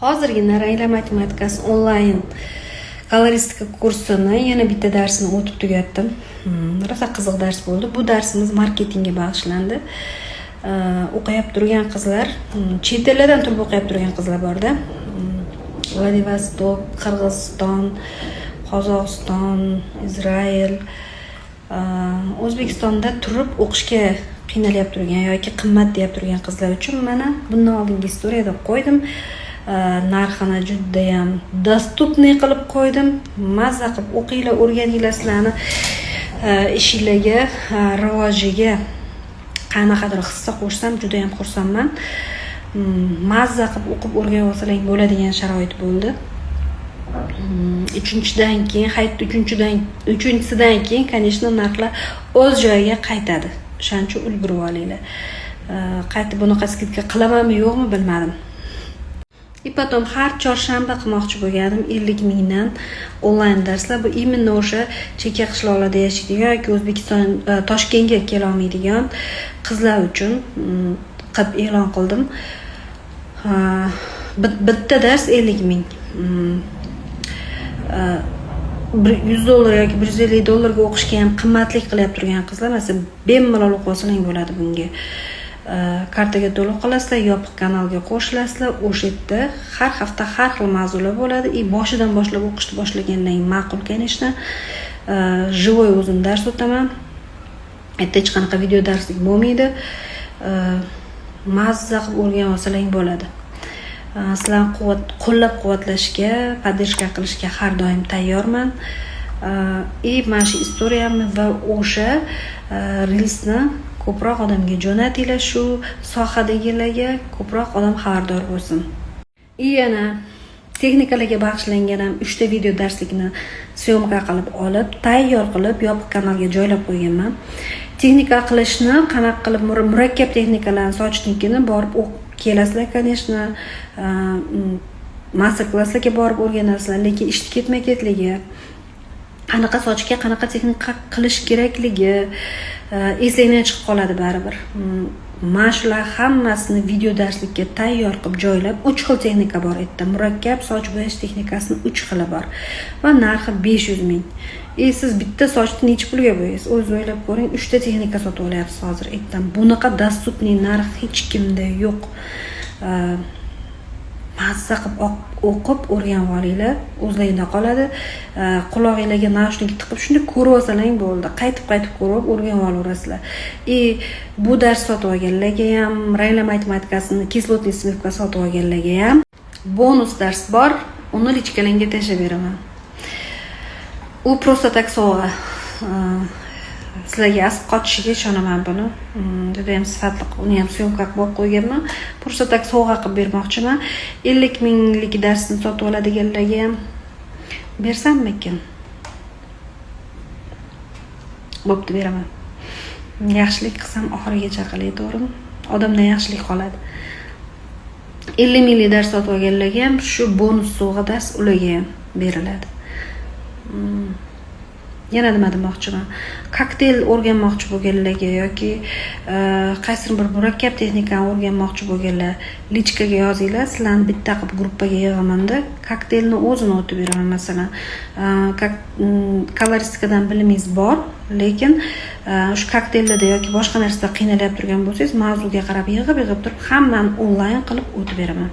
Hozirgina ranglar matematikasi onlayn koloristika kursini yana bitta darsini o'tib tugatdim. Rosa qiziq dars bo'ldi. Bu darsimiz marketingga bag'ishlandi. O'qiyap turgan qizlar, chet ellardan turib o'qiyap turgan qizlar borda. Vladivostok, Qirg'iziston, Qozog'iston, Izrael, O'zbekistonda turib o'qishga qiynalyap turgan yoki qimmat deb turgan qizlar uchun mana bundan oldingi istoriyada qo'ydim. Narxini juda ham dostupniy qilib qo'ydim. Mazza qilib o'qinglar, o'rganinglar, sizlarni ishinglarga, rivojiga qanaqadir hissa qo'shsam juda ham xursandman. Mazza qilib o'qib o'rganib olsalaring bo'ladigan sharoit bo'ldi. Uchinchisidan keyin, конечно, narxlar o'z joyiga qaytadi. O'shaning uchun ulgurib olinglar. Qaytib bunaqa skidka qilamanmi, yo'qmi bilmadim. Potom har chorshanba qilmoqchi bo'lganim 50 mingdan onlayn darslar. Bu imенно o'sha chekka qishloqlarda yashaydigan yoki O'zbekiston Toshkentga kela olmaydigan qizlar uchun qilib e'lon qildim. Bitta dars 50 ming. $100 yoki $150 o'qishga ham qimmatlik qilyap turgan qizlar, masalan, bemalol o'qib olsang bo'ladi bunga. Kartaga to'lov qilasizlar, yopiq kanalga qo'shilasizlar. O'sha yerda har hafta har xil mavzular bo'ladi. Boshidan boshlab o'qishni boshlagandan ma'qul, конечно. Живой o'zim dars o'taman. Erta hech qanaqa video darslik bo'lmaydi. Mazza qilib o'rganib olsalaring bo'ladi. Sizlarni qo'llab-quvvatlashga, podдержка qilishga har doim tayyorman. Mana shu istoriyamni va o'sha reelsni ko'proq odamga jo'natinglar, shu sohadagilarga ko'proq odam xabardor bo'lsin. Yana texnikalarga bag'ishlangan ham 3 ta video darslikni syomka qilib olib, tayyor qilib, yopiq kanalga joylab qo'yganman. Texnika qilishni, qanaqa qilib murakkab texnikalarni sochnikini borib o'qib kelasizlar, конечно, master-klasslarga borib o'rganasizlar, lekin ishni ketma-ketligi, qanaqa sochga qanaqa texnika qilish kerakligi esingizdan chiqib qoladi baribir. Mana shular hammasini video darslikka tayyor qilib joylab, 3 xil texnika bor yerda. Murakkab soch bo'yash texnikasining 3 xili bor va narxi 500 ming. Siz bitta sochni necha pulga bo'yaysiz? O'zingiz o'ylab ko'ring, 3 ta texnika sotib olyapsiz hozir. Bunaqa dostupniy narx hech kimda yo'q. Mazza qilib o'qib o'rganib olinglar, o'zlaringizda qoladi. Quloqingizga naushnik tiqib shunda ko'rib olsalaring bo'ldi. Qaytib ko'rib o'rganib olaverasizlar. Bu dars sotib olganlarga ham, ranglar matematikasini, kislotniy smyovka sotib olganlarga ham bonus dars bor. Uni lichkalangga tashlab beraman. U просто tak sovg'a. Sizlarga asib qochishiga ishonaman buni. Juda ham sifatli, uni ham syomka qilib qo'yganman. Просто tak sovg'a qilib bermoqchiman. 50 minglik darsni sotib oladiganlarga ham bersammikin? Bo'pti, beraman. Yaxshilik qilsam oxirigacha qilay, to'g'rimi? Odamdan yaxshilik qoladi. 50 minglik dars sotib olganlarga ham shu bonus sovg'a dars ularga ham beriladi. Yana nima demoqchiman? Kokteyl o'rganmoqchi bo'lganlarga yoki qaysi bir murakkab texnikani o'rganmoqchi bo'lganlar lichkaga yozinglar. Sizlarni bitta qilib gruppaga yig'amanda kokteylni o'zini o'tib beraman. Masalan, koloristikadan bilimingiz bor, lekin shu kokteyllarda yoki boshqa narsada qiynalyap turgan bo'lsangiz, mavzuga qarab yig'ib turib hammani onlayn qilib o'tib beraman.